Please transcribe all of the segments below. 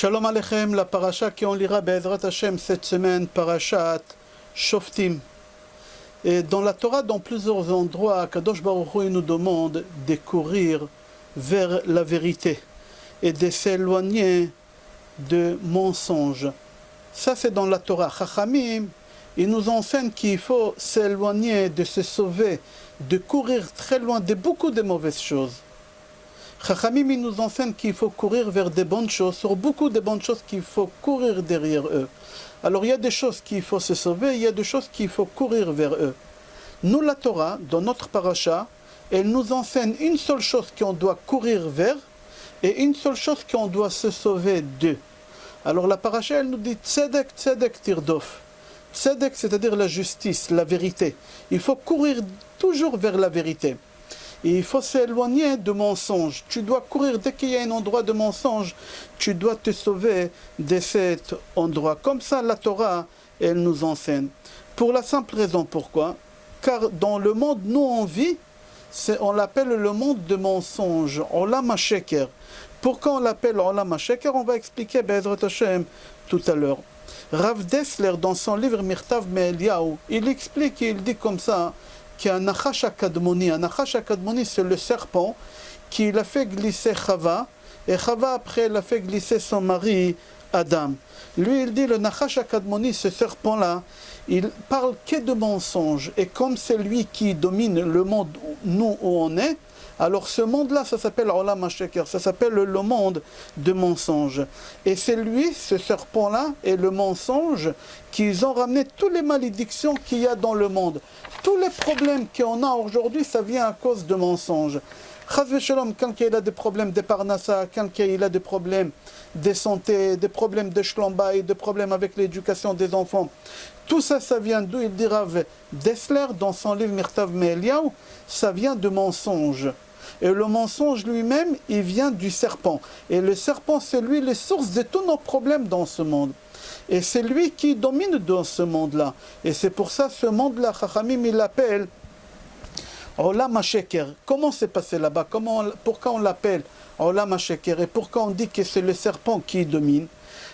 Shalom Aleichem, la paracha qu'on lira Be'ezrat Hashem cette semaine, parachat Shoftim. Et dans la Torah, dans plusieurs endroits, Kadosh Baruch Hu nous demande de courir vers la vérité et de s'éloigner de mensonges. Ça c'est dans la Torah. Chachamim, ils nous enseignent qu'il faut s'éloigner, de se sauver, de courir très loin de beaucoup de mauvaises choses. Chachamim, ils nous enseignent qu'il faut courir vers des bonnes choses, sur beaucoup de bonnes choses qu'il faut courir derrière eux. Alors il y a des choses qu'il faut se sauver, il y a des choses qu'il faut courir vers eux. Nous, la Torah, dans notre paracha, elle nous enseigne une seule chose qu'on doit courir vers et une seule chose qu'on doit se sauver d'eux. Alors la paracha, elle nous dit Tzedek, Tzedek, Tirdof. Tzedek, c'est-à-dire la justice, la vérité. Il faut courir toujours vers la vérité. Et il faut s'éloigner de mensonges. Tu dois courir dès qu'il y a un endroit de mensonge. Tu dois te sauver de cet endroit. Comme ça, la Torah, elle nous enseigne. Pour la simple raison, pourquoi? Car dans le monde où on vit, on l'appelle le monde de mensonges. Olam HaSheker. Pourquoi on l'appelle Olam HaSheker? On va expliquer Be'ezrat Hashem tout à l'heure. Rav Dessler, dans son livre Mirtav Me'Eliyahu, il explique, il dit comme ça, qu'il y a un Nachash HaKadmoni. Un Nachash HaKadmoni, c'est le serpent qui l'a fait glisser Chava, et Chava, après, il a fait glisser son mari Adam. Lui, il dit, le Nachash HaKadmoni, ce serpent-là, il parle que de mensonges. Et comme c'est lui qui domine le monde, nous, où on est, alors ce monde-là, ça s'appelle Olam HaSheker, ça s'appelle le monde de mensonges. Et c'est lui, ce serpent-là, et le mensonge, qui ont ramené toutes les malédictions qu'il y a dans le monde. Tous les problèmes qu'on a aujourd'hui, ça vient à cause de mensonges. Chas v'shalom, quand il a des problèmes de parnassa, quand il a des problèmes de santé, des problèmes de shlombay, des problèmes avec l'éducation des enfants, tout ça, ça vient d'où? Il dira Dessler, dans son livre Mirtav Me'Eliyahu, ça vient de mensonges. Et le mensonge lui-même, il vient du serpent. Et le serpent, c'est lui les sources de tous nos problèmes dans ce monde. Et c'est lui qui domine dans ce monde-là. Et c'est pour ça, ce monde-là, Chachamim, il l'appelle Olam HaSheker. Comment c'est passé là-bas? Pourquoi on l'appelle Olam HaSheker? Et pourquoi on dit que c'est le serpent qui domine?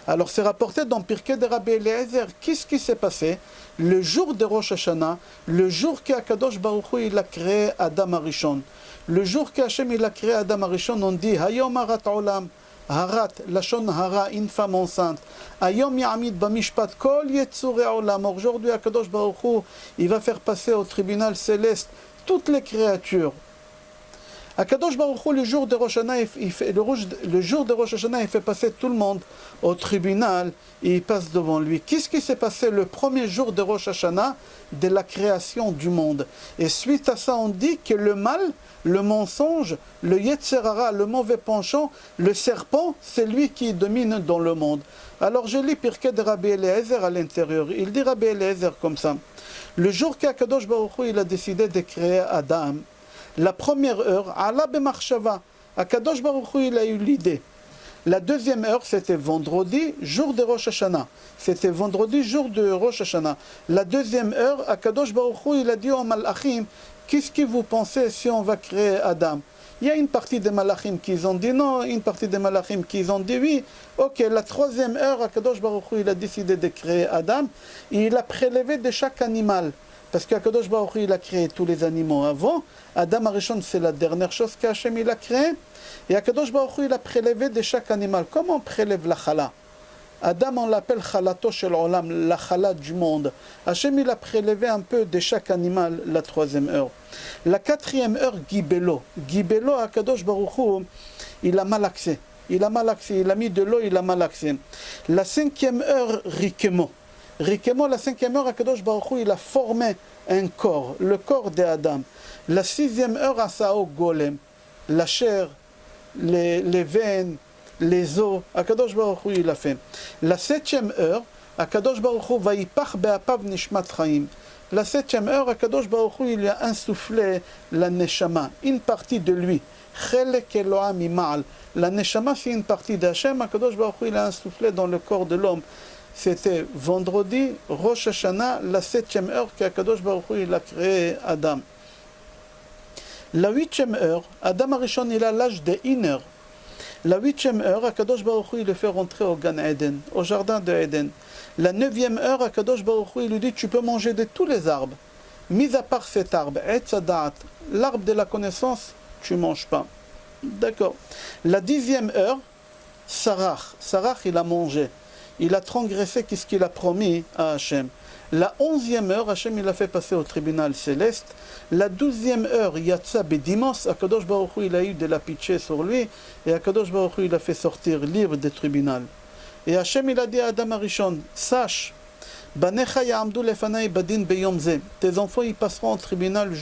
Alors c'est rapporté dans Pirkei de Rabbi Eliezer. Qu'est-ce qui s'est passé? Le jour de Rosh Hashanah, le jour qu'Akadosh Baruch Hu, il a créé Adam Arishon. Le jour qu'Hachem il a créé Adam Arishon, on dit Hayom Harat Olam. Harat, Lashon Hara, une femme enceinte. Ayom Ya'amid Bamishpat, Kol Yetzurei Olam. Aujourd'hui, Akadosh Baruch Hu, il va faire passer au tribunal céleste toutes les créatures. Akadosh Baruch Hu, le jour de Rosh Hashanah, le jour de Rosh Hashanah, il fait passer tout le monde au tribunal et il passe devant lui. Qu'est-ce qui s'est passé le premier jour de Rosh Hashanah de la création du monde? Et suite à ça, on dit que le mal, le mensonge, le Yetzer Hara, le mauvais penchant, le serpent, c'est lui qui domine dans le monde. Alors je lis Pirkei de Rabbi Eliezer à l'intérieur. Il dit Rabbi Eliezer comme ça. Le jour qu'Akadosh Baruch Hu, il a décidé de créer Adam, la première heure, Ala B'Marshava, Akadosh Baruch Hu, il a eu l'idée. La deuxième heure, c'était vendredi, jour de Rosh Hashanah. C'était vendredi, jour de Rosh Hashanah. La deuxième heure, Akadosh Baruch Hu, il a dit aux Malachim, qu'est-ce que vous pensez si on va créer Adam? Il y a une partie des Malachim qui ont dit non, une partie des Malachim qui ont dit oui. Ok, la troisième heure, Akadosh Baruch Hu, il a décidé de créer Adam. Et il a prélevé de chaque animal. Parce qu'Akadosh Baruch Hu, il a créé tous les animaux avant. Adam Arishon, c'est la dernière chose qu'Hachem il a créée. Et Akadosh Baruch Hu, il a prélevé de chaque animal. Comment on prélève la chala? Adam, on l'appelle chalato shel olam, la chala du monde. Hachem, il a prélevé un peu de chaque animal la troisième heure. La quatrième heure, Gibelo. Gibelo, Akadosh Baruch Hu, il a malaxé. Il a malaxé, il a mis de l'eau, il a malaxé. La cinquième heure, Rikemo. Rikemo, la cinquième heure, Akadosh Baruch Hu, il a formé un corps, le corps d'Adam. La sixième heure, Asao Golem. La chair, les veines, les os, Akadosh Baruch Hu, il a fait. La septième heure, Akadosh Baruch Hu, Vayipach be'apav nishmat chaim. La septième heure, Akadosh Baruch Hu, il a insufflé la neshama, une partie de lui. Chelek Eloham ima'al. La neshama, c'est une partie d'Hachem. Akadosh Baruch Hu, il a insufflé dans le corps de l'homme. C'était vendredi, Rosh Hashanah, la septième heure qu'Akadosh Baruch Hu, il a créé Adam. La huitième heure, Adam Arishon, il a l'âge de 1 heure. La 8e heure, Akadosh Baruch Hu, il le fait rentrer au Gan Eden, au jardin de Eden. La 9e heure, Akadosh Baruch Hu, il lui dit, tu peux manger de tous les arbres. Mis à part cet arbre, Etz Hadat, l'arbre de la connaissance, tu ne manges pas. D'accord. La 10e heure, Sarach, il a mangé. Il a transgressé qu'est-ce qu'il a promis à Hachem. La 11e heure, Hachem il a fait passer au tribunal céleste. La 12e heure, Yatsa Bedimos, Akadosh Baruch Hu, il a eu de la pitié sur lui, et Akadosh Baruch Hu, il a fait sortir libre du tribunal. Et Hachem il a dit à Adam Arishon, sache, Banecha ya'amdu lefanai badin beyom ze. Tes enfants ils passeront au tribunal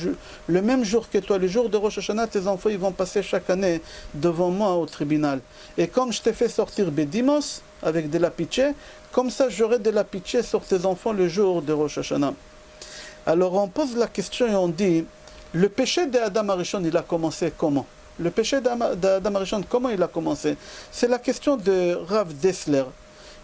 le même jour que toi, le jour de Rosh Hashanah, tes enfants ils vont passer chaque année devant moi au tribunal. Et comme je t'ai fait sortir Bedimos avec de la pitié, comme ça j'aurai de la pitié sur tes enfants le jour de Rosh Hashanah. Alors on pose la question et on dit, le péché d'Adam Arishon il a commencé comment? Le péché d'Adam Arishon, comment il a commencé? C'est la question de Rav Dessler.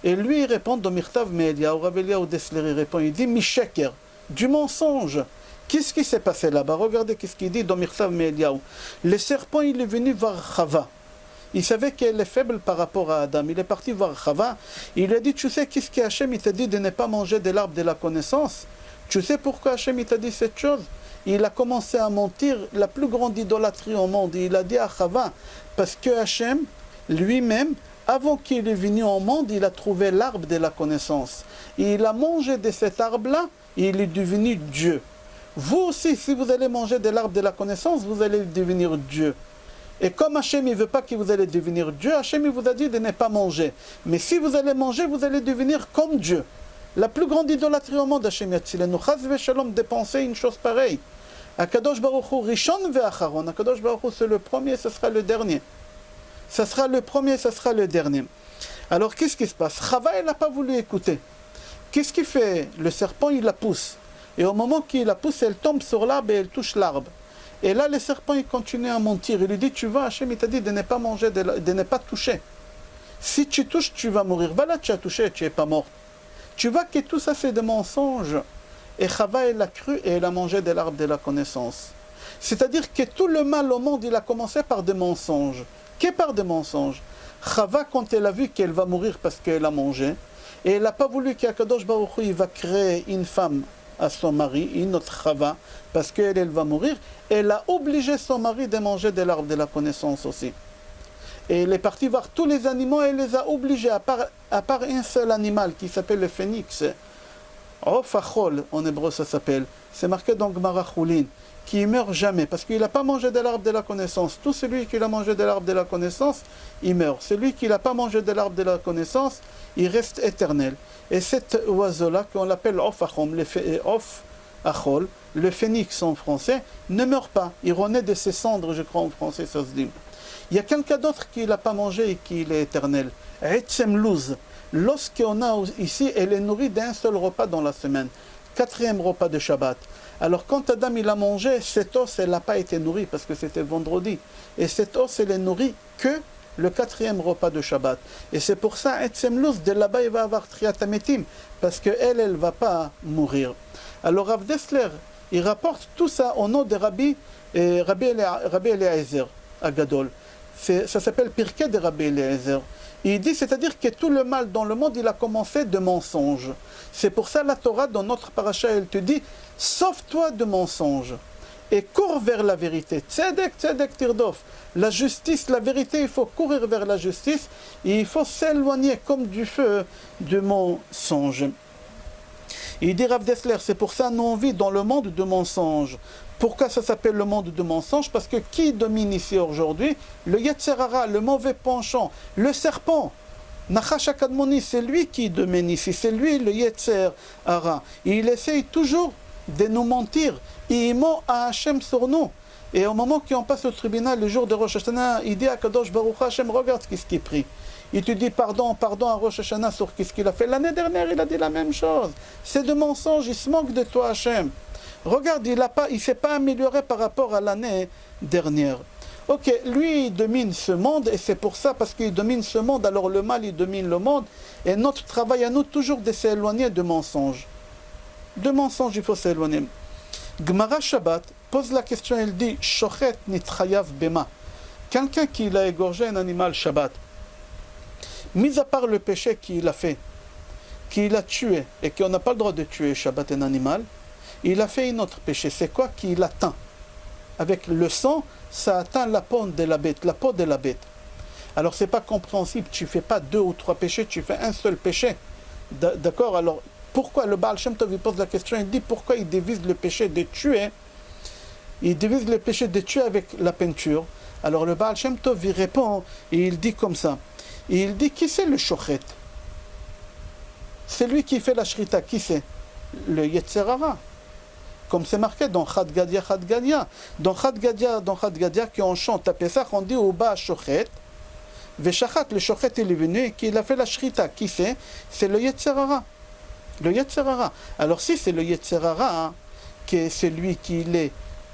Et lui, il répond dans Mirtav Me'Eliyahu, Rav Eliyahu Dessler, il répond, il dit Misheker, du mensonge. Qu'est-ce qui s'est passé là-bas? Regardez qu'est-ce qu'il dit dans Mirtav Me'Eliyahu. Le serpent, il est venu voir Chava. Il savait qu'elle est faible par rapport à Adam. Il est parti voir Chava. Il lui a dit, tu sais qu'est-ce qu'Hachem il t'a dit de ne pas manger de l'arbre de la connaissance? Tu sais pourquoi Hachem il t'a dit cette chose? Il a commencé à mentir, la plus grande idolâtrie au monde. Il a dit à Chava, parce que Hachem, lui-même, avant qu'il est venu au monde, il a trouvé l'arbre de la connaissance. Et il a mangé de cet arbre-là, et il est devenu Dieu. Vous aussi, si vous allez manger de l'arbre de la connaissance, vous allez devenir Dieu. Et comme Hachem ne veut pas que vous allez devenir Dieu, Hachem il vous a dit de ne pas manger. Mais si vous allez manger, vous allez devenir comme Dieu. La plus grande idolâtrie au monde, Hachem Yatzilenu, Chaz v'Shalom, de penser une chose pareille. Akadosh Baruch Hu, Rishon ve'Acharon. Akadosh Baruch Hu, c'est le premier, ce sera le dernier. Ça sera le premier, ça sera le dernier. Alors qu'est-ce qui se passe? Chava, elle n'a pas voulu écouter. Qu'est-ce qu'il fait? Le serpent, il la pousse. Et au moment qu'il la pousse, elle tombe sur l'arbre et elle touche l'arbre. Et là, le serpent, il continue à mentir. Il lui dit, tu vois, Hachem, il t'a dit de ne pas manger, de ne pas toucher. Si tu touches, tu vas mourir. Voilà, tu as touché, tu n'es pas mort. Tu vois que tout ça, c'est des mensonges. Et Chava, elle a cru et elle a mangé de l'arbre de la connaissance. C'est-à-dire que tout le mal au monde, il a commencé par des mensonges. Que par des mensonges. Chava, quand elle a vu qu'elle va mourir parce qu'elle a mangé, et elle n'a pas voulu qu'Akadosh Baruch Hu va créer une femme à son mari, une autre Chava, parce qu'elle va mourir, elle a obligé son mari de manger de l'arbre de la connaissance aussi. Et elle est partie voir tous les animaux et elle les a obligés, à part un seul animal qui s'appelle le phénix. Of Achol, en hébreu ça s'appelle. C'est marqué dans Gemara Choulin, qui ne meurt jamais, parce qu'il n'a pas mangé de l'arbre de la connaissance. Tout celui qui a mangé de l'arbre de la connaissance, il meurt. Celui qui n'a pas mangé de l'arbre de la connaissance, il reste éternel. Et cet oiseau-là, qu'on l'appelle Of Achol, le phénix en français, ne meurt pas. Il renaît de ses cendres, je crois en français, ça se dit. Il y a quelqu'un d'autre qui ne l'a pas mangé et qui est éternel. Etzem Luz. L'os qu'on a ici, elle est nourrie d'un seul repas dans la semaine. 4e repas de Shabbat. Alors quand Adam il a mangé, cet os, elle n'a pas été nourrie parce que c'était vendredi. Et cet os, elle est nourrie que le 4e repas de Shabbat. Et c'est pour ça, Etzem Luz, de là-bas, il va avoir Triatametim, parce qu'elle, elle ne va pas mourir. Alors Rav Dessler, il rapporte tout ça au nom de Rabbi Eliezer Agadol. Ça s'appelle Pirkei de Rabbi Eliezer. Il dit, c'est-à-dire que tout le mal dans le monde, il a commencé de mensonges. C'est pour ça la Torah, dans notre paracha, elle te dit, sauve-toi de mensonges et cours vers la vérité. Tzedek, tzedek tirdof. La justice, la vérité, il faut courir vers la justice et il faut s'éloigner comme du feu du mensonge. Il dit Rav Dessler, c'est pour ça nous on vit dans le monde de mensonges. Pourquoi ça s'appelle le monde de mensonges? Parce que qui domine ici aujourd'hui? Le Yetzer Hara, le mauvais penchant, le serpent. Nachash HaKadmoni, c'est lui qui domine ici, c'est lui le Yetzer Hara. Il essaye toujours de nous mentir. Il ment à Hachem sur nous. Et au moment qu'on passe au tribunal, le jour de Rosh Hashanah, il dit à Kadosh Baruch Hachem, regarde ce qu'il prie. Il te dit pardon à Rosh Hashanah sur ce qu'il a fait. L'année dernière, il a dit la même chose. C'est de mensonges, il se moque de toi Hachem. Regarde, il ne s'est pas amélioré par rapport à l'année dernière. Ok, lui, il domine ce monde, et c'est pour ça, parce qu'il domine ce monde, alors le mal, il domine le monde, et notre travail à nous, toujours de s'éloigner de mensonges. De mensonges, il faut s'éloigner. Gemara Shabbat pose la question, elle dit, Shochet nitchayav bema. Quelqu'un qui a égorgé un animal Shabbat, mis à part le péché qu'il a fait, qu'il a tué, et qu'on n'a pas le droit de tuer Shabbat un animal, il a fait un autre péché. C'est quoi qu'il atteint? Avec le sang, ça atteint la peau de la bête, la peau de la bête. Alors c'est pas compréhensible, tu fais pas 2 ou 3 péchés, tu fais un seul péché. D'accord? Alors pourquoi le Baal Shem Tov il pose la question, il dit pourquoi il divise le péché de tuer? Il divise le péché de tuer avec la peinture. Alors le Baal Shem Tov il répond et il dit comme ça. Il dit qui c'est le shochet? C'est lui qui fait la shrita, qui c'est? Le Yetzer Hara. Comme c'est marqué dans Chad Gadia, Chad Gadia. Dans Chad Gadia, qui on chante à Pesach, on dit au bas shochet. Veshachat, le shochet il est venu et qu'il a fait la shrita. Qui c'est? C'est le Yetzer Hara. Le Yetzer Hara. Alors si c'est le Yetzer Hara, hein, que c'est lui qui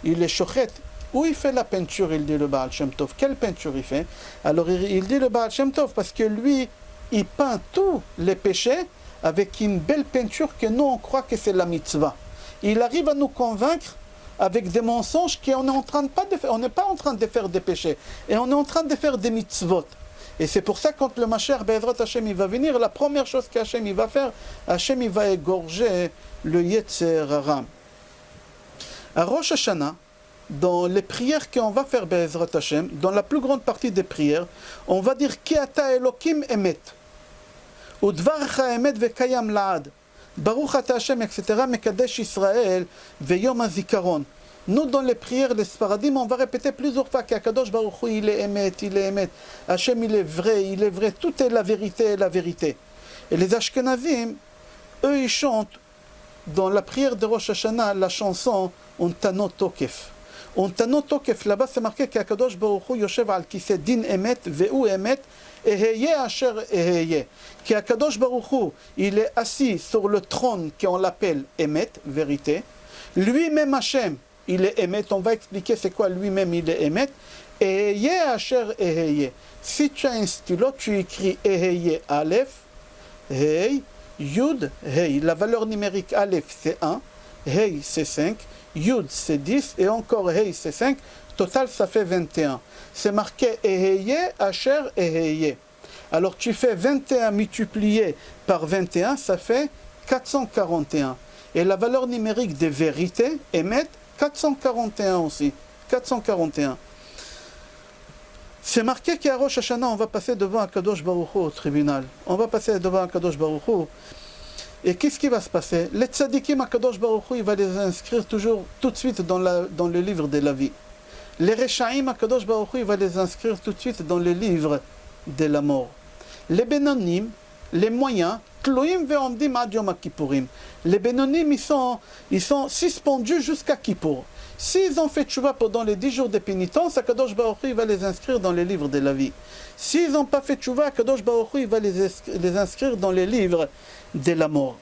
il est shochet, où il fait la peinture, il dit le Baal Shem Tov. Quelle peinture il fait? Alors il dit le Baal Shem Tov parce que lui, il peint tous les péchés avec une belle peinture que nous on croit que c'est la mitzvah. Il arrive à nous convaincre avec des mensonges qu'on est en train de pas de faire. On n'est pas en train de faire des péchés, et on est en train de faire des mitzvot. Et c'est pour ça que quand le Mashiach Be'ezrat Hashem il va venir, la première chose qu'Hashem il va faire, Hashem il va égorger le Yetzer Hara. À Rosh Hashanah, dans les prières qu'on va faire Be'ezrat Hashem, dans la plus grande partie des prières, on va dire Ki ata Elokim emet, udvarcha emet vekayam laad, Baruch ata Hashem, etc., Mekadesh Israël, veyom hazikaron. Nous, dans les prières, les Sparadim, on va répéter plusieurs fois qu'Akadosh Baruch Hu, il est émet, il est émet. Hashem, il est vrai, tout est la vérité, la vérité. Et les Ashkenazim, eux, ils chantent dans la prière de Rosh Hashanah la chanson Ontano Tokef. Ontano Tokef, là-bas, c'est marqué qu'Akadosh Baruch Hu, Yoshev al Kiseh din émet, ve'u émet, eheye asher eheye. Qu'Akadosh Baruch Hu, il est assis sur le trône qu'on l'appelle émet, vérité. Lui-même Hashem, il est émet, on va expliquer c'est quoi lui-même il est émet. Eheye asher eheye. Si tu as un stylo, tu écris eheye aleph, hey, yud, hey. La valeur numérique aleph c'est 1, hey c'est 5, yud c'est 10 et encore hey c'est 5. Total ça fait 21. C'est marqué eheye asher eheye. Alors tu fais 21 multiplié par 21, ça fait 441. Et la valeur numérique de vérité, émet, 441 aussi. 441. C'est marqué qu'à Rosh Hashanah, on va passer devant Akadosh Baruch Hu au tribunal. On va passer devant Akadosh Baruch Hu. Et qu'est-ce qui va se passer? Les tzadikim, Akadosh Baruch Hu, il va les inscrire toujours, tout de suite dans le livre de la vie. Les Rechaim, Akadosh Baruch Hu, il va les inscrire tout de suite dans le livre de la mort. Les Benonim, les moyens, Tloim ve'omdim ad Yom Kippourim. Les Benonim, ils sont suspendus jusqu'à Kippour. S'ils ont fait tchouva pendant les 10 jours de pénitence, Akadosh Baruch Hu va les inscrire dans les livres de la vie. S'ils n'ont pas fait tchouva, Akadosh Baruch Hu va les inscrire dans les livres de la mort.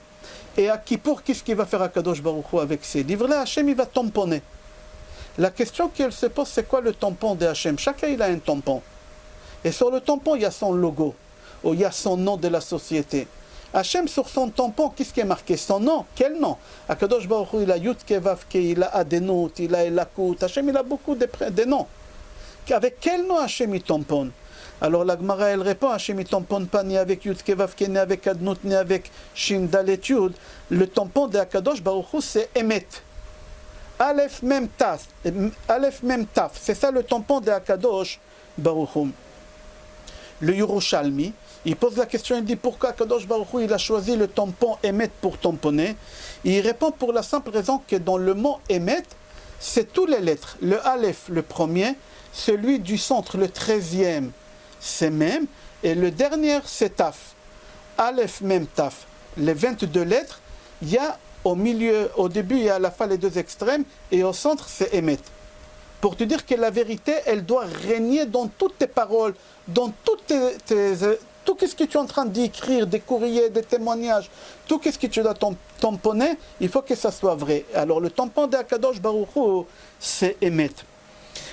Et à Kippour, qu'est-ce qu'il va faire Akadosh Baruch Hu avec ces livres-là? Hachem, il va tamponner. La question qu'elle se pose, c'est quoi le tampon de Hachem? Chacun, il a un tampon. Et sur le tampon, il y a son logo, ou il y a son nom de la société. Hachem, sur son tampon, qu'est-ce qui est marqué? Son nom. Quel nom? Akadosh Baruch Hu, il a Yud Kevavke, il a Adenot, il a Elakut. Hachem, il a beaucoup de noms. Avec quel nom Hachem il tamponne? Alors la Gemara, elle répond, Hachem il tamponne pas ni avec Yud Kevavke, ni avec Adenot, ni avec Shin Dalet Yud. Le tampon de Akadosh Baruch Hu, c'est Emet. Aleph Mem Taf. Aleph Mem Taf. C'est ça le tampon de Akadosh Baruch Hu. Le Yerushalmi, il pose la question, il dit pourquoi Akadosh Baruch Hu, il a choisi le tampon Emet pour tamponner. Il répond pour la simple raison que dans le mot Emet, c'est toutes les lettres. Le Aleph, le premier, celui du centre, le 13e, c'est Mem, et le dernier, c'est Taf. Aleph, Mem, Taf. Les 22 lettres, il y a au milieu, au début, il y a à la fin les deux extrêmes, et au centre, c'est Emet. Pour te dire que la vérité, elle doit régner dans toutes tes paroles, dans toutes tout ce que tu es en train d'écrire, des courriers, des témoignages, tout ce que tu dois tamponner, il faut que ça soit vrai. Alors le tampon de Akadosh Baruch Hu, c'est Emet.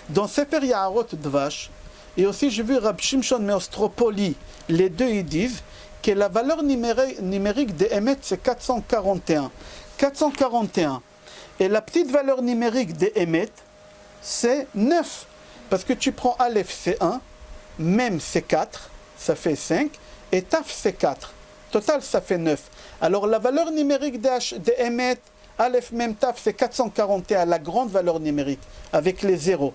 Dans Sefer Yaharot Dvash, et aussi j'ai vu Rab Shimshon Meostropoli, les deux ils disent que la valeur numérique de Emet c'est 441. 441. Et la petite valeur numérique de Emet, c'est 9. Parce que tu prends Aleph, c'est 1, Mem, c'est 4, ça fait 5, et Taf, c'est 4. Total, ça fait 9. Alors la valeur numérique de Emet, Aleph, Mem, Taf, c'est 441, la grande valeur numérique, avec les zéros.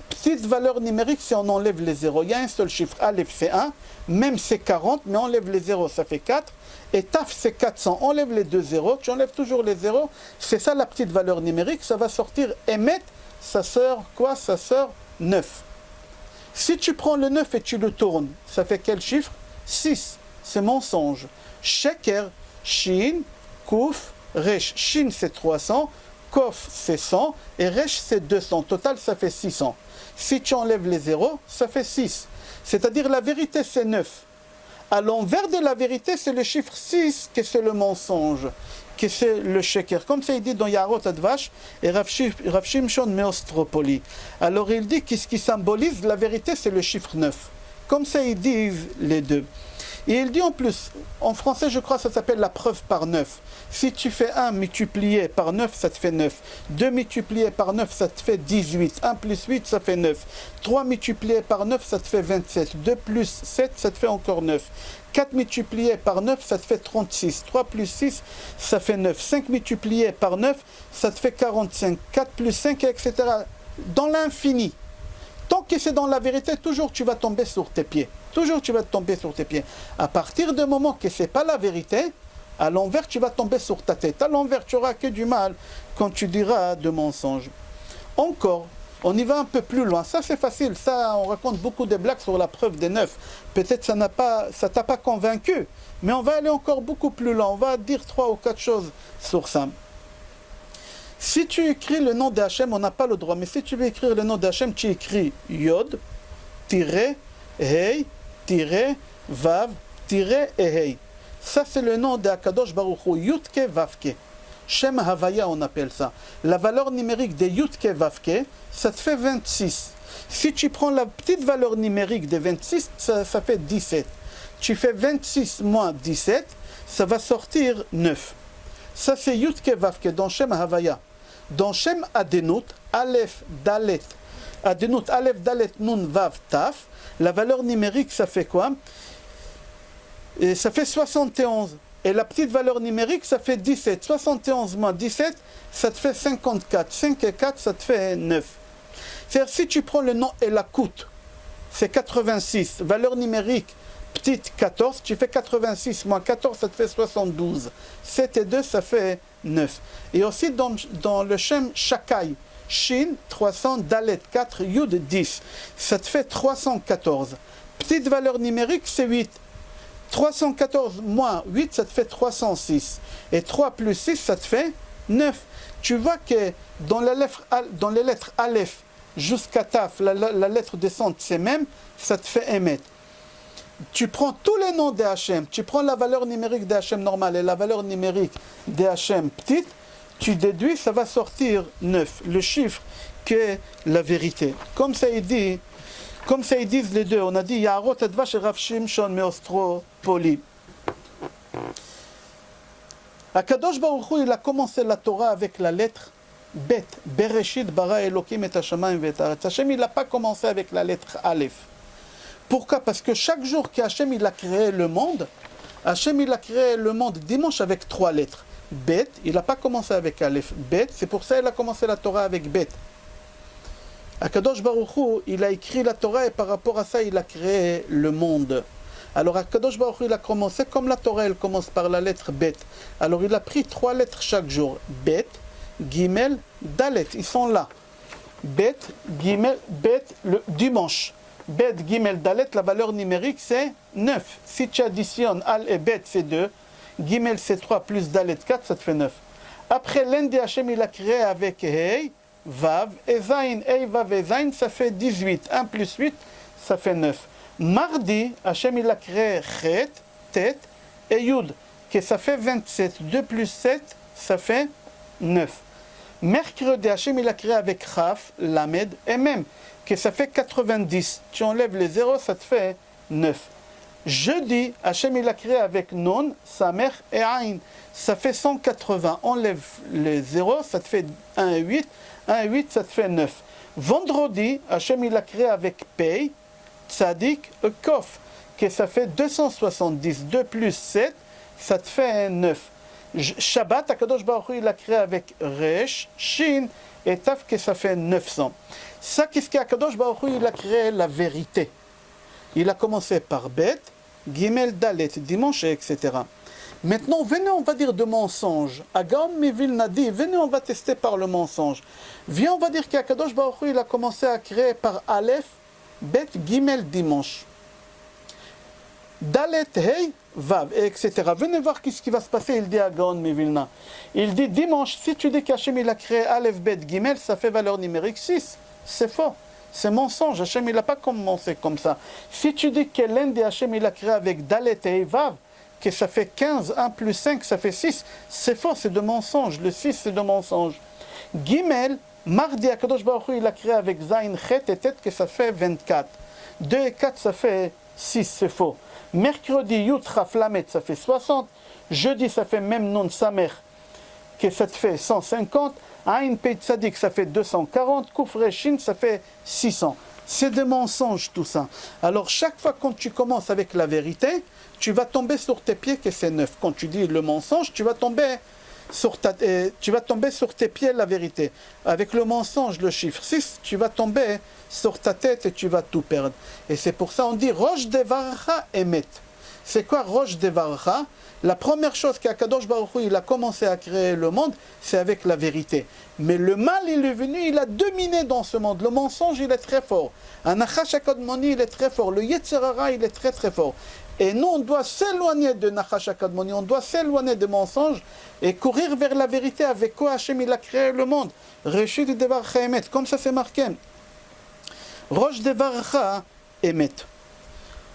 Petite valeur numérique, si on enlève les zéros. Il y a un seul chiffre, Aleph, c'est 1, Mem, c'est 40, mais on enlève les zéros, ça fait 4. Et Taf, c'est 400. Enlève les deux zéros, tu enlèves toujours les zéros. C'est ça la petite valeur numérique, ça va sortir Emet, ça sort quoi? Ça sort 9. Si tu prends le 9 et tu le tournes, ça fait quel chiffre? 6. C'est mensonge. Sheker, Shin, Kouf, Resh. Shin, c'est 300, Kof, c'est 100, et Resh, c'est 200. Total, ça fait 600. Si tu enlèves les zéros, ça fait 6. C'est-à-dire la vérité, c'est 9. À l'envers de la vérité, c'est le chiffre 6 que c'est le mensonge, que c'est le sheker. Comme ça, il dit dans Yarot Advash et Rav Shimshon Meostropoli. Alors il dit qu'est-ce qui symbolise la vérité, c'est le chiffre 9. Comme ça, ils disent les deux. Et il dit en plus, en français, je crois que ça s'appelle la preuve par 9. Si tu fais 1 multiplié par 9, ça te fait 9. 2 multiplié par 9, ça te fait 18. 1 plus 8, ça fait 9. 3 multiplié par 9, ça te fait 27. 2 plus 7, ça te fait encore 9. 4 multiplié par 9, ça te fait 36. 3 plus 6, ça fait 9. 5 multiplié par 9, ça te fait 45. 4 plus 5, etc. Dans l'infini. Tant que c'est dans la vérité, toujours tu vas tomber sur tes pieds. Toujours tu vas tomber sur tes pieds. À partir du moment que ce n'est pas la vérité, à l'envers tu vas tomber sur ta tête. À l'envers tu n'auras que du mal quand tu diras de mensonges. Encore, on y va un peu plus loin. Ça c'est facile, ça on raconte beaucoup de blagues sur la preuve des 9. Peut-être ça ne t'a pas convaincu, mais on va aller encore beaucoup plus loin. On va dire 3 ou 4 choses sur ça. Si tu écris le nom d'Hachem, on n'a pas le droit, mais si tu veux écrire le nom d'Hachem, tu écris Yod, Hei, Vav, Hei. Ça c'est le nom d'Akadosh Baruch Hu, Yudke Vavke. Shem Havaya on appelle ça. La valeur numérique de Yudke Vavke, ça te fait 26. Si tu prends la petite valeur numérique de 26, ça fait 17. Tu fais 26 moins 17, ça va sortir 9. Ça c'est Yudke Vavke dans Shem Havaya. Dans Shem Adenut, Aleph, Dalet, Adenut, Aleph, Dalet, Nun, Vav, Taf, la valeur numérique, ça fait quoi? Et ça fait 71. Et la petite valeur numérique, ça fait 17. 71 moins 17, ça te fait 54. 5 et 4, ça te fait 9. C'est-à-dire, si tu prends le nom et la coûte, c'est 86. Valeur numérique, petite 14, tu fais 86 moins 14, ça te fait 72. 7 et 2, ça fait 9. Et aussi dans le Shem Shakai, Shin 300, Dalet 4, Yud 10, ça te fait 314. Petite valeur numérique, c'est 8. 314 moins 8, ça te fait 306. Et 3 plus 6, ça te fait 9. Tu vois que dans les lettres Aleph jusqu'à Taf, la lettre descente, c'est même, ça te fait Emet. Tu prends tous les noms des Hachem, tu prends la valeur numérique des Hachem normale et la valeur numérique des Hachem petite, tu déduis, ça va sortir 9, le chiffre qui est la vérité. Comme ça ils disent les deux, on a dit Yarot Advash et Rav Shimshon Meostropoli. Akadosh Baruch Hu, il a commencé la Torah avec la lettre Bet, Bereshit bara Elokim et Hashamayim et Haaretz. Hashem, il n'a pas commencé avec la lettre Aleph. Pourquoi? Parce que chaque jour qu'Hachem il a créé le monde, Hachem il a créé le monde dimanche avec 3 lettres. Bet, il n'a pas commencé avec Aleph. Bet, c'est pour ça qu'il a commencé la Torah avec Bet. Akadosh Baruch Hu, il a écrit la Torah et par rapport à ça, il a créé le monde. Alors Akadosh Baruch Hu, il a commencé comme la Torah, elle commence par la lettre Bet. Alors il a pris 3 lettres chaque jour. Bet, Gimel, Dalet, ils sont là. Bet, Gimel, Bet, le dimanche. Bet, Gimel, Dalet, la valeur numérique c'est 9. Si tu additionnes Al et Bet, c'est 2. Gimel, c'est 3 plus Dalet, 4, ça te fait 9. Après, l'Inde Hachem, il a créé avec Hei, Vav et Zain. Hei, Vav et Zain, ça fait 18. 1 plus 8, ça fait 9. Mardi, Hachem, il a créé Chet, Tet et Yud, que ça fait 27. 2 plus 7, ça fait 9. Mercredi, Hachem, il a créé avec Chaf, Lamed et Mem, que ça fait 90. Tu enlèves les 0, ça te fait 9. Jeudi, Hachem il a créé avec Nun, Samer et Ain. Ça fait 180. Enlève les 0, ça te fait 1 et 8. 1 et 8, ça te fait 9. Vendredi, Hachem il a créé avec Pei, Tzadik, Kof, que ça fait 270. 2 plus 7, ça te fait 9. Shabbat, Akadosh Baruch Hu, il a créé avec Resh, Shin et Taf, que ça fait 900. Ça, qu'est-ce qu'Akadosh Baruch Hu, il a créé la vérité. Il a commencé par Bet, Gimel, Dalet, dimanche, etc. Maintenant, venez, on va dire de mensonge. Agam Mivil dit, venez, on va tester par le mensonge. Viens, on va dire qu'Akadosh Baruch Hu, il a commencé à créer par Aleph, Bet, Gimel, dimanche. Dalet, Hey, Vav, etc. Venez voir ce qui va se passer, il dit à Gaon Mivilna. Il dit dimanche, si tu dis qu'Hachem il a créé Aleph, Bet, Gimel, ça fait valeur numérique 6. C'est faux. C'est mensonge. Hachem il n'a pas commencé comme ça. Si tu dis que l'un des Hachem il a créé avec Dalet et Vav, que ça fait 15, 1 plus 5, ça fait 6, c'est faux, c'est de mensonge. Le 6, c'est de mensonge. Gimel, mardi, Akadosh Baruch Hu, il a créé avec Zain, Chet et Tet, que ça fait 24. 2 et 4, ça fait 6, c'est faux. Mercredi, Yut, Raf, Lamet, ça fait 60. Jeudi, ça fait même Non Samer, que ça te fait 150. Aïn, Pei, Tzadik, ça fait 240. Koufre, Shin, ça fait 600. C'est des mensonges tout ça. Alors chaque fois quand tu commences avec la vérité, tu vas tomber sur tes pieds que c'est 9. Quand tu dis le mensonge, tu vas tomber sur tes pieds la vérité. Avec le mensonge, le chiffre 6, tu vas tomber sur ta tête et tu vas tout perdre. Et c'est pour ça on dit Rosh Devaracha Emet. C'est quoi Rosh Devaracha? La première chose qu'Akadosh Baruch Hu, il a commencé à créer le monde, c'est avec la vérité. Mais le mal, il est venu, il a dominé dans ce monde. Le mensonge, il est très fort. Nachash HaKadmoni, il est très fort. Le Yetzer Hara, il est très très fort. Et nous, on doit s'éloigner de Nachash HaKadmoni, on doit s'éloigner des mensonges et courir vers la vérité avec quoi Hachem, il a créé le monde. Reshit Devaracha Emet, comme ça c'est marqué. Rosh Devaracha Emet.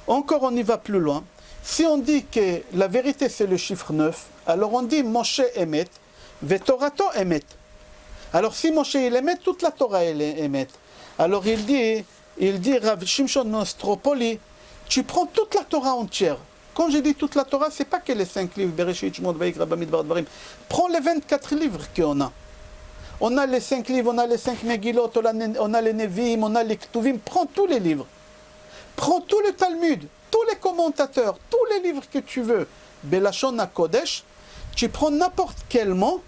Encore, on y va plus loin. Si on dit que la vérité c'est le chiffre 9, alors on dit Moshe Emet, Vetorato Emet. Alors si Moshe il émet, toute la Torah elle émet. Alors il dit Rav Shimshon Nostropoli, tu prends toute la Torah entière. Quand je dis toute la Torah, c'est pas que les 5 livres, Bereshit, Shemot, Vayikra, Bamidbar, Dvarim. Prends les 24 livres qu'on a. On a les 5 livres, on a les 5 Megillot, on a les Nevi'im, on a les Ktuvim. Prends tous les livres. Prends tout le Talmud, tous les commentateurs, tous les livres que tu veux. Belashon HaKodesh, tu prends n'importe quel mot,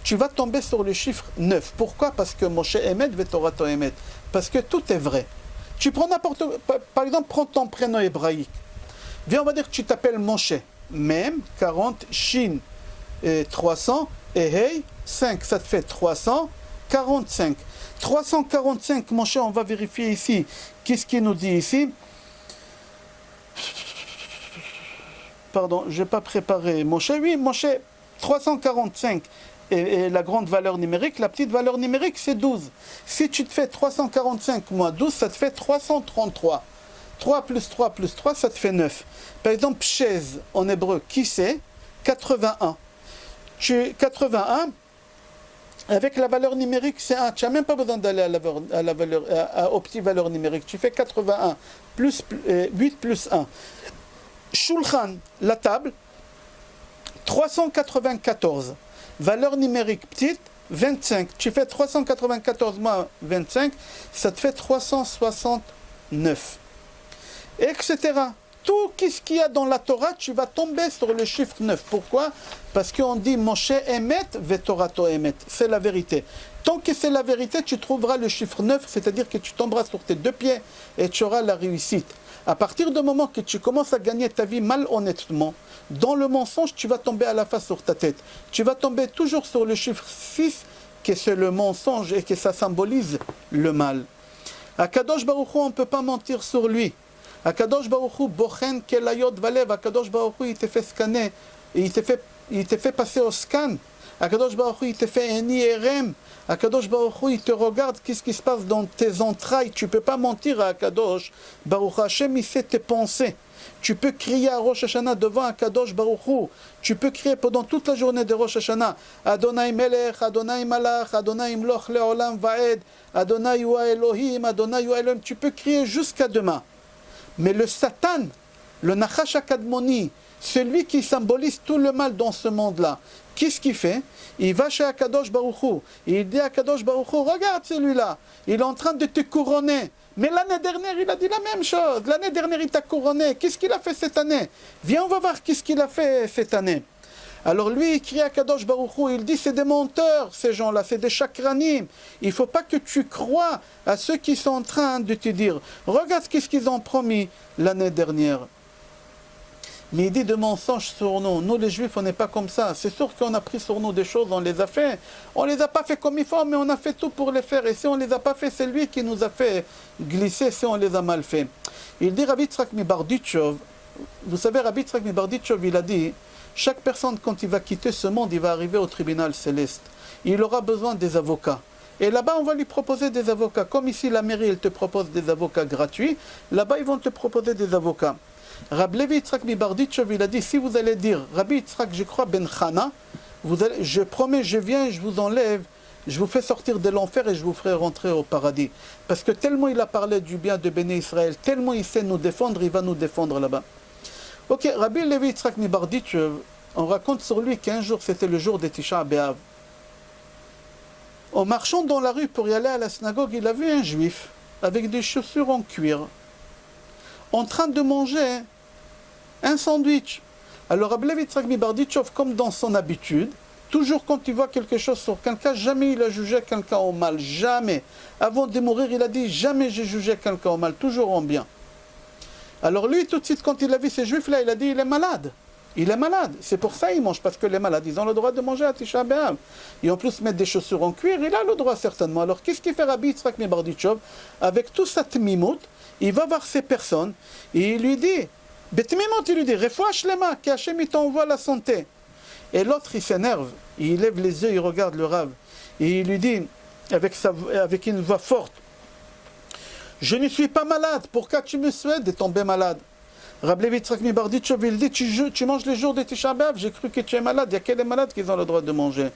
tu vas tomber sur le chiffre 9. Pourquoi? Parce que Moshe Emet, Vetorato Emet. Parce que tout est vrai. Tu prends n'importe quoi. Par exemple, prends ton prénom hébraïque. Viens, on va dire que tu t'appelles Moshe. Mem, 40, Shin, 300, et Hey, 5. Ça te fait 345. 345, Moshe, on va vérifier ici. Qu'est-ce qu'il nous dit ici? Pardon, je n'ai pas préparé Moshe. Oui, Moshe, 345. Et la grande valeur numérique, la petite valeur numérique, c'est 12. Si tu te fais 345 moins 12, ça te fait 333. 3 plus 3 plus 3, ça te fait 9. Par exemple, chaise, en hébreu, qui c'est? 81. 81, avec la valeur numérique, c'est 1. Tu n'as même pas besoin d'aller aux petites valeurs numériques. Tu fais 81, plus 8 plus 1. Shulchan, la table, 394. Valeur numérique petite, 25. Tu fais 394 moins 25, ça te fait 369. Etc. Tout ce qu'il y a dans la Torah, tu vas tomber sur le chiffre 9. Pourquoi? Parce qu'on dit Moshe Emet, Vetorato Emet. C'est la vérité. Tant que c'est la vérité, tu trouveras le chiffre 9, c'est-à-dire que tu tomberas sur tes deux pieds et tu auras la réussite. À partir du moment que tu commences à gagner ta vie malhonnêtement, dans le mensonge, tu vas tomber à la face sur ta tête. Tu vas tomber toujours sur le chiffre 6, que c'est le mensonge et que ça symbolise le mal. Akadosh Baruch Hu, on ne peut pas mentir sur lui. Akadosh Baruch Hu, Bochen Kelayot Valev, Akadosh Baruch Hu, il te fait scanner, et il te fait passer au scan. Akadosh Baruch Hu, il te fait un IRM. Akadosh Baruch Hu, il te regarde qu'est-ce qui se passe dans tes entrailles. Tu ne peux pas mentir à Akadosh Baruch Hu. Hashem, il sait tes pensées. Tu peux crier à Rosh Hashanah devant Akadosh Baruch Hu. Tu peux crier pendant toute la journée de Rosh Hashanah. Adonai Melech, Adonai Malach, Adonai Imloch Leolam Vaed, Adonai Hu Elohim, Adonai Hu Elohim. Tu peux crier jusqu'à demain. Mais le Satan, le Nachash HaKadmoni, celui qui symbolise tout le mal dans ce monde-là, qu'est-ce qu'il fait? Il va chez Akadosh Baruch Hu, et il dit à Akadosh Baruch Hu, regarde celui-là, il est en train de te couronner. Mais l'année dernière, il a dit la même chose. L'année dernière, il t'a couronné. Qu'est-ce qu'il a fait cette année? Viens, on va voir qu'est-ce qu'il a fait cette année. Alors lui, il crie à Kadosh Baruch Hu, il dit, c'est des menteurs, ces gens-là, c'est des chakranim. Il ne faut pas que tu crois à ceux qui sont en train de te dire, regarde qu'est-ce qu'ils ont promis l'année dernière. Mais il dit de mensonges sur nous. Nous, les Juifs, on n'est pas comme ça. C'est sûr qu'on a pris sur nous des choses, on les a fait. On ne les a pas fait comme il faut, mais on a fait tout pour les faire. Et si on ne les a pas fait, c'est lui qui nous a fait glisser si on les a mal fait. Il dit, Rabbi Yitzhak Mibarditchov, vous savez, Rabbi Yitzhak Mibarditchov, il a dit, chaque personne, quand il va quitter ce monde, il va arriver au tribunal céleste. Il aura besoin des avocats. Et là-bas, on va lui proposer des avocats. Comme ici, la mairie, elle te propose des avocats gratuits. Là-bas, ils vont te proposer des avocats. Rabbi Yitzhak Mibarditchov, il a dit, si vous allez dire, Rabbi Yitzhak, je crois, Ben Chana, je promets, je viens, je vous enlève, je vous fais sortir de l'enfer et je vous ferai rentrer au paradis. Parce que tellement il a parlé du bien de Béné Israël, tellement il sait nous défendre, il va nous défendre là-bas. Ok, Rabbi Levi Yitzhak Mibarditchov, on raconte sur lui qu'un jour, c'était le jour de Tisha B'Av. En marchant dans la rue pour y aller à la synagogue, il a vu un juif avec des chaussures en cuir, en train de manger un sandwich. Alors Rabbi Levi Yitzhak Mibarditchov, comme dans son habitude, toujours quand il voit quelque chose sur quelqu'un, jamais il a jugé quelqu'un au mal, jamais. Avant de mourir, il a dit, jamais j'ai jugé quelqu'un au mal, toujours en bien. Alors lui, tout de suite, quand il a vu ces juifs-là, il a dit, il est malade. Il est malade. C'est pour ça qu'il mange, parce que les malades, ils ont le droit de manger à Tisha B'Av. Et en plus, mettre des chaussures en cuir, il a le droit certainement. Alors qu'est-ce qu'il fait Rabbi Yitzhak Mibarditchov? Avec tout sa tmimout, il va voir ces personnes, et il lui dit, Betmimout, il lui dit, Refoua Shlema, qu'Hachem il t'envoie la santé. Et l'autre, il s'énerve, il lève les yeux, il regarde le Rav, et il lui dit, avec une voix forte, je ne suis pas malade, pourquoi tu me souhaites de tomber malade? Rabbi Levi Yitzhak Mibarditchov, il dit, tu manges les jours de Tisha B'Av, j'ai cru que tu es malade, il y a quels malades qui ont le droit de manger?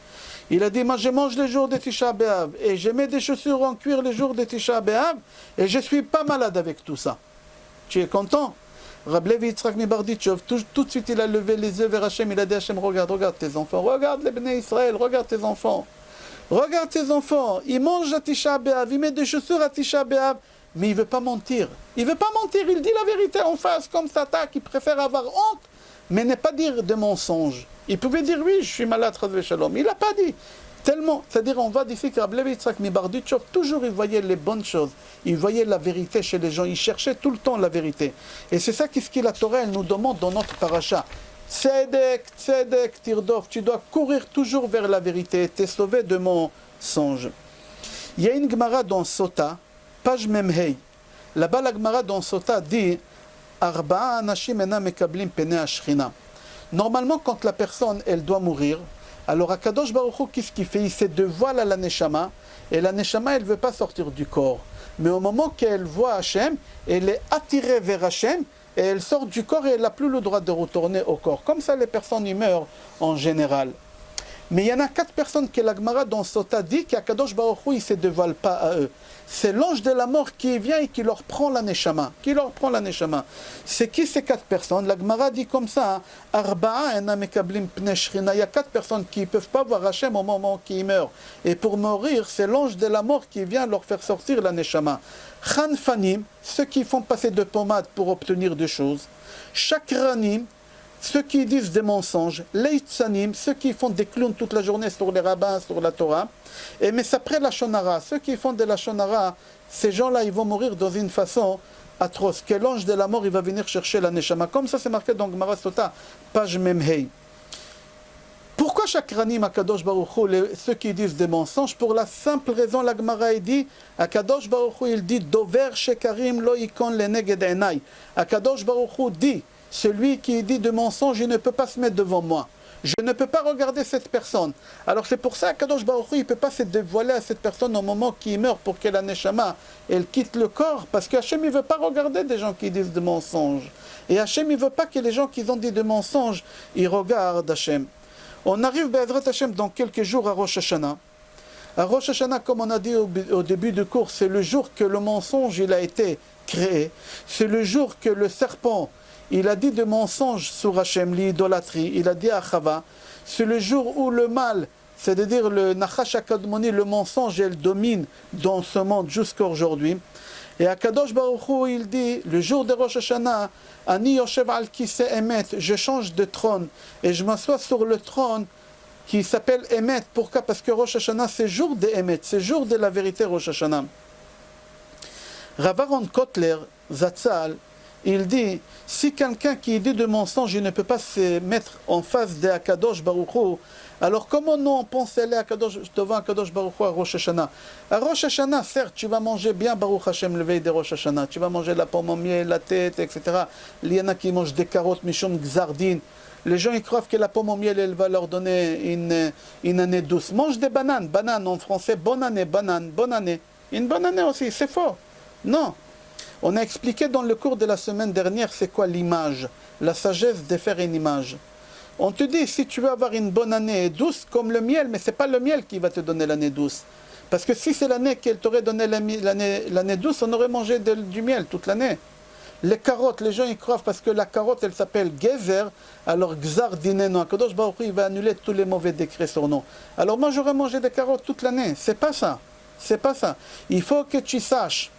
Il a dit, moi je mange les jours de Tisha B'Av, et je mets des chaussures en cuir les jours de Tisha B'Av, et je ne suis pas malade avec tout ça. Tu es content? Rabbi Levi Yitzhak Mibarditchov, tout de suite il a levé les yeux vers Hachem, il a dit Hachem, regarde tes enfants, regarde les Bnei Israël, regarde tes enfants. Regarde tes enfants, ils mangent à Tisha B'Av, ils mettent des chaussures à Tisha B'Av, mais il ne veut pas mentir. Il ne veut pas mentir, il dit la vérité en face, comme Satan, qui préfère avoir honte, mais ne pas dire de mensonges. Il pouvait dire oui, je suis malade, Shalom. Il n'a pas dit. Tellement, c'est-à-dire on voit d'ici que Rabbi Levi Yitzhak Mibarditchov, toujours il voyait les bonnes choses, il voyait la vérité chez les gens, il cherchait tout le temps la vérité. Et c'est ça qu'est-ce que la Torah elle nous demande dans notre paracha. Tzedek, tzedek, tirdov, tu dois courir toujours vers la vérité, t'es sauvé de mensonge. Il y a une Gemara dans Sota, page Memhei. Là-bas la Gemara dans Sota dit Arba'a anashim enam mekablim penei hashchina. Normalement quand la personne elle doit mourir, alors Akadosh Baruch Hu, qu'est-ce qu'il fait? Il se dévoile à la Neshama, et la Neshama, elle ne veut pas sortir du corps. Mais au moment qu'elle voit Hachem, elle est attirée vers Hachem, et elle sort du corps, et elle n'a plus le droit de retourner au corps. Comme ça, les personnes y meurent en général. Mais il y en a 4 personnes que la Gemara dans Sota dit qu'Akadosh Baruch Hu, il ne se dévoile pas à eux. C'est l'ange de la mort qui vient et qui leur prend la Neshama. C'est qui ces 4 personnes? La Gemara dit comme ça, Arba'a enam mekablim pnei shchina. Il y a 4 personnes qui ne peuvent pas voir Hachem au moment qu'ils meurent. Et pour mourir, c'est l'ange de la mort qui vient leur faire sortir la Neshama. Khanfanim, ceux qui font passer de pommade pour obtenir des choses. Shakranim, ceux qui disent des mensonges, Leitzanim, ceux qui font des clowns toute la journée sur les rabbins, sur la Torah, et mais après la Shonara, ceux qui font de la Shonara, ces gens-là, ils vont mourir dans une façon atroce, que l'ange de la mort, il va venir chercher la Neshama. Comme ça, c'est marqué dans Gemara Sota, page Memhei. Pourquoi Shakranim, Akadosh Baruch Hu, ceux qui disent des mensonges? Pour la simple raison, la Gemara dit, Akadosh Baruch Hu, il dit, Dover Shekarim lo ikon leneged enai. Akadosh Baruch Hu dit, celui qui dit de mensonges, il ne peut pas se mettre devant moi. Je ne peux pas regarder cette personne. Alors c'est pour ça qu'Akadosh Baruch Hu, il ne peut pas se dévoiler à cette personne au moment qu'il meurt pour que la Neshama, elle quitte le corps. Parce qu'Hachem, il ne veut pas regarder des gens qui disent de mensonges. Et Hachem, il ne veut pas que les gens qui ont dit de mensonges, ils regardent Hachem. On arrive, Be'ezrat Hachem, dans quelques jours à Rosh Hashanah. À Rosh Hashanah, comme on a dit au début du cours, c'est le jour que le mensonge, il a été créé. C'est le jour que le serpent, il a dit de mensonges sur Hachem, l'idolâtrie. Il a dit à Chava, c'est le jour où le mal, c'est-à-dire le Nachash HaKadmoni, le mensonge, elle domine dans ce monde jusqu'à aujourd'hui. Et à Kadosh Baruch Hu, il dit, le jour de Rosh Hashanah, Ani Yoshev al Kiseh Emet, je change de trône et je m'assois sur le trône qui s'appelle Emet. Pourquoi? Parce que Rosh Hashanah, c'est jour de Emet, c'est jour de la vérité Rosh Hashanah. Rav Aaron Kotler, Zatzal, il dit, si quelqu'un qui dit de mensonge, il ne peut pas se mettre en face de Akadosh Baruch Hu, alors comment nous on pense aller devant Akadosh Baruch Hu à Rosh Hashanah? À Rosh Hashanah, certes, tu vas manger bien Baruch Hashem le veille de Rosh Hashanah, tu vas manger la pomme au miel, la tête, etc. Il y en a qui mangent des carottes, Mishum Gzardin. Les gens ils croient que la pomme au miel, elle va leur donner une année douce. Mange des bananes, banane en français, bonne année, banane, bonne année. Une bonne année aussi, c'est faux. Non. On a expliqué dans le cours de la semaine dernière c'est quoi l'image, la sagesse de faire une image. On te dit, si tu veux avoir une bonne année douce comme le miel, mais ce n'est pas le miel qui va te donner l'année douce. Parce que si c'est l'année qu'elle t'aurait donné l'année douce, on aurait mangé du miel toute l'année. Les carottes, les gens y croient parce que la carotte, elle s'appelle Gezer, alors Gzar Dineno, Akadosh Baruch Hu, il va annuler tous les mauvais décrets sur nous. Alors moi, j'aurais mangé des carottes toute l'année. C'est pas ça. C'est pas ça. Il faut que tu saches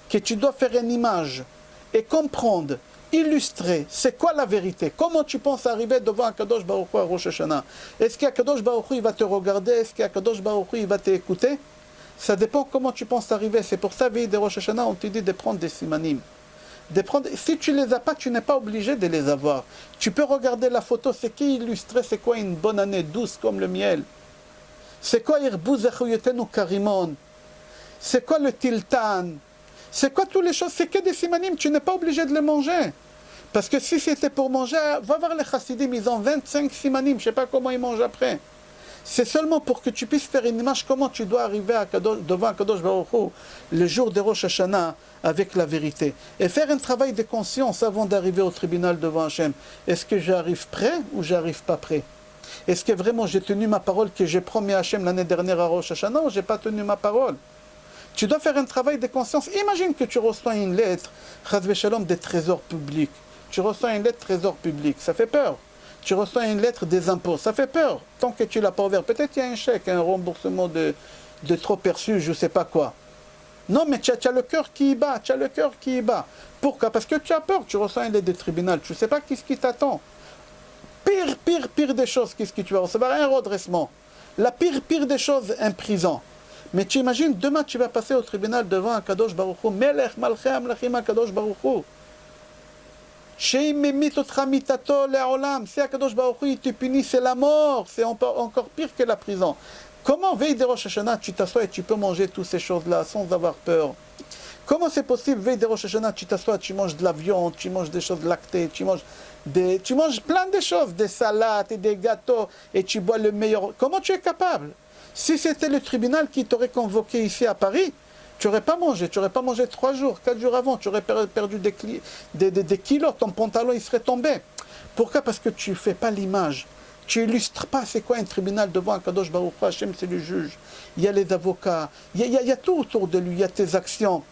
que tu dois faire une image et comprendre, illustrer, c'est quoi la vérité. Comment tu penses arriver devant Akadosh Baruch Hu à Rosh Hashanah? Est-ce qu'Akadosh Baruch Hu il va te regarder? Est-ce qu'Akadosh Baruch Hu il va t'écouter? Ça dépend comment tu penses arriver. C'est pour ça, veille de Rosh Hashanah, on te dit de prendre des simanim. Si tu ne les as pas, tu n'es pas obligé de les avoir. Tu peux regarder la photo, c'est qui illustré, c'est quoi une bonne année douce comme le miel. C'est quoi Irbuz Echuyotenu Karimon? C'est quoi le Tiltan? C'est quoi toutes les choses? C'est que des simanim, tu n'es pas obligé de les manger. Parce que si c'était pour manger, va voir les chassidim, ils ont 25 simanim, je ne sais pas comment ils mangent après. C'est seulement pour que tu puisses faire une image comment tu dois arriver devant Akadosh Baruch Hu le jour de Rosh Hashanah avec la vérité. Et faire un travail de conscience avant d'arriver au tribunal devant Hachem. Est-ce que j'arrive prêt ou j'arrive pas prêt? Est-ce que vraiment j'ai tenu ma parole que j'ai promis à Hachem l'année dernière à Rosh Hashanah ou j'ai pas tenu ma parole? Tu dois faire un travail de conscience. Imagine que tu reçois une lettre, Chaz v'Shalom, des trésors publics. Tu reçois une lettre trésor public, ça fait peur. Tu reçois une lettre des impôts, ça fait peur. Tant que tu ne l'as pas ouvert, peut-être il y a un chèque, un remboursement de trop perçu, je ne sais pas quoi. Non, mais tu as le cœur qui y bat, tu as le cœur qui y bat. Pourquoi? Parce que tu as peur, tu reçois une lettre de tribunal, tu ne sais pas qu'est-ce qui t'attend. Pire des choses, qu'est-ce que tu vas recevoir? Un redressement. La pire des choses, un prison. Mais tu imagines, demain tu vas passer au tribunal devant un Kadosh Baruch Hu, Melech Malchei Amlachim Kadosh Baruch Hu. Si Akadosh Baruch Hu il te punit, c'est la mort, c'est encore pire que la prison. Comment, veille de Rosh Hashanah, tu t'assois et tu peux manger toutes ces choses-là sans avoir peur? Comment c'est possible, veille de Rosh Hashanah, tu t'assois, tu manges de la viande, tu manges des choses lactées, tu manges plein de choses, des salades et des gâteaux, et tu bois le meilleur. Comment tu es capable? Si c'était le tribunal qui t'aurait convoqué ici à Paris, tu n'aurais pas mangé 3 jours, 4 jours avant, tu aurais perdu des kilos, ton pantalon il serait tombé. Pourquoi? Parce que tu ne fais pas l'image. Tu illustres pas c'est quoi un tribunal devant Akadosh Baruch Hu, Hachem c'est le juge. Il y a les avocats, il y a tout autour de lui, il y a tes actions.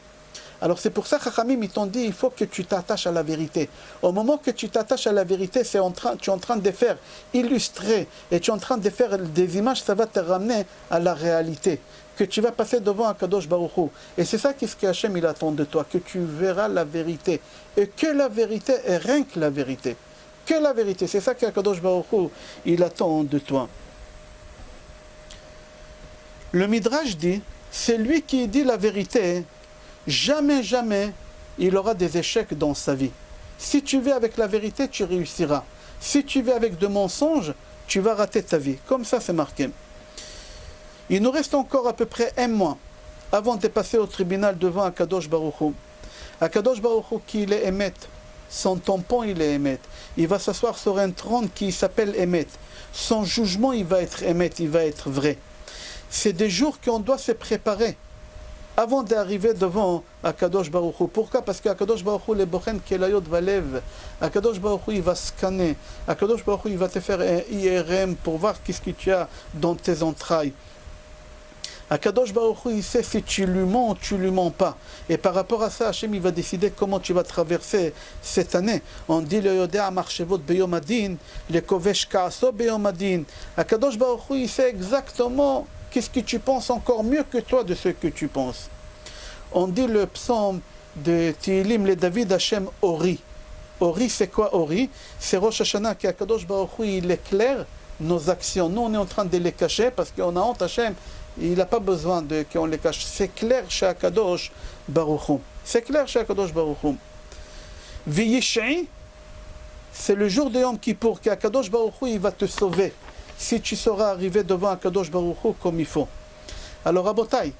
Alors c'est pour ça que Chachamim ils t'ont dit il faut que tu t'attaches à la vérité. Au moment que tu t'attaches à la vérité, tu es en train de faire illustrer et tu es en train de faire des images, ça va te ramener à la réalité. Que tu vas passer devant Akadosh Baruch Hu. Et c'est ça qu'est-ce que Hachem il attend de toi, que tu verras la vérité. Et que la vérité est rien que la vérité. Que la vérité, c'est ça qu'Akadosh Baruch Hu il attend de toi. Le Midrash dit, c'est lui qui dit la vérité, jamais il aura des échecs dans sa vie. Si tu vis avec la vérité, tu réussiras. Si tu vis avec de mensonges, tu vas rater ta vie. Comme ça c'est marqué. Il nous reste encore à peu près 1 mois avant de passer au tribunal devant Akadosh Baruch Hu. Akadosh Baruch Hu qui il est Emet, son tampon il est Emet. Il va s'asseoir sur un trône qui s'appelle Emet. Son jugement il va être Emet, il va être vrai. C'est des jours qu'on doit se préparer avant d'arriver devant Akadosh Baruch Hu. Pourquoi? Parce qu'Akadosh Baruch Hu, le Bochen Kelayot Valev, Akadosh Baruch Hu, il va scanner. Akadosh Baruch Hu, il va te faire un IRM pour voir qu'est-ce que tu as dans tes entrailles. Akadosh Baruch Hu, il sait si tu lui mens ou tu lui mens pas. Et par rapport à ça, Hachem, il va décider comment tu vas traverser cette année. On dit le Yodea Marchevot Beyom Adin, le Kovesh Kaaso Beyom Adin. Akadosh Baruch Hu, il sait exactement qu'est-ce que tu penses encore mieux que toi de ce que tu penses. On dit le psaume de Tehillim, le David Hachem Ori. Ori, c'est quoi Ori? C'est Rosh Hashanah, qui Akadosh Baruch Hu, il éclaire nos actions. Nous, on est en train de les cacher parce qu'on a honte Hachem. Il n'a pas besoin qu'on les cache. C'est clair chez Akadosh Baruch Hu. C'est clair chez Akadosh Baruch Hu. V'yish'i, c'est le jour de Yom Kippour qu'Akadosh Baruch Hu, il va te sauver. Si tu sauras arriver devant Akadosh Baruch Hu comme il faut. Alors, Rabotai,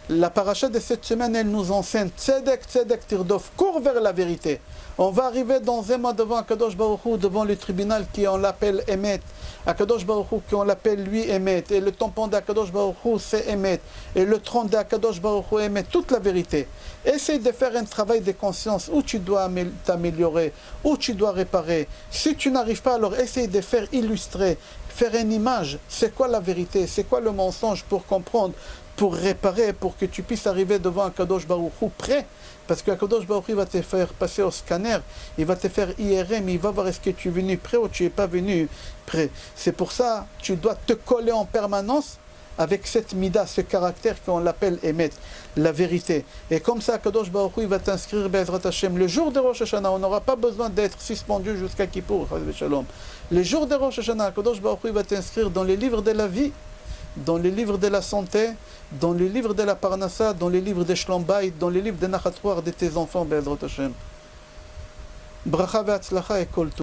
la paracha de cette semaine, elle nous enseigne Tzedek, Tzedek, Tirdof, cours vers la vérité. On va arriver dans un mois devant Akadosh Baruch Hu, devant le tribunal qui on l'appelle Emet. Akadosh Baruch Hu, qui on l'appelle lui Emet. Et le tampon d'Akadosh Baruch Hu, c'est Emet. Et le trône d'Akadosh Baruch Hu, Emet. Toute la vérité. Essaye de faire un travail de conscience où tu dois t'améliorer, où tu dois réparer. Si tu n'arrives pas, alors essaye de faire illustrer, faire une image. C'est quoi la vérité? C'est quoi le mensonge pour comprendre, pour réparer, pour que tu puisses arriver devant Akadosh Baruch Hu prêt. Parce que Akadosh Baruch Hu va te faire passer au scanner, il va te faire IRM, il va voir est-ce que tu es venu prêt ou tu n'es pas venu prêt. C'est pour ça que tu dois te coller en permanence avec cette mida, ce caractère qu'on l'appelle Emet, la vérité. Et comme ça, Akadosh Baruch Hu, il va t'inscrire Be'ezrat Hashem. Le jour de Rosh Hashanah, on n'aura pas besoin d'être suspendu jusqu'à Kippour. Le jour de Rosh Hashanah, Akadosh Baruch Hu va t'inscrire dans les livres de la vie, dans les livres de la santé, dans les livres de la Parnassa, dans les livres de Shlom Bayit, dans les livres de Nachatouar de tes enfants, Be'ezrat Hashem. Bracha ve'atzlacha et kol tov.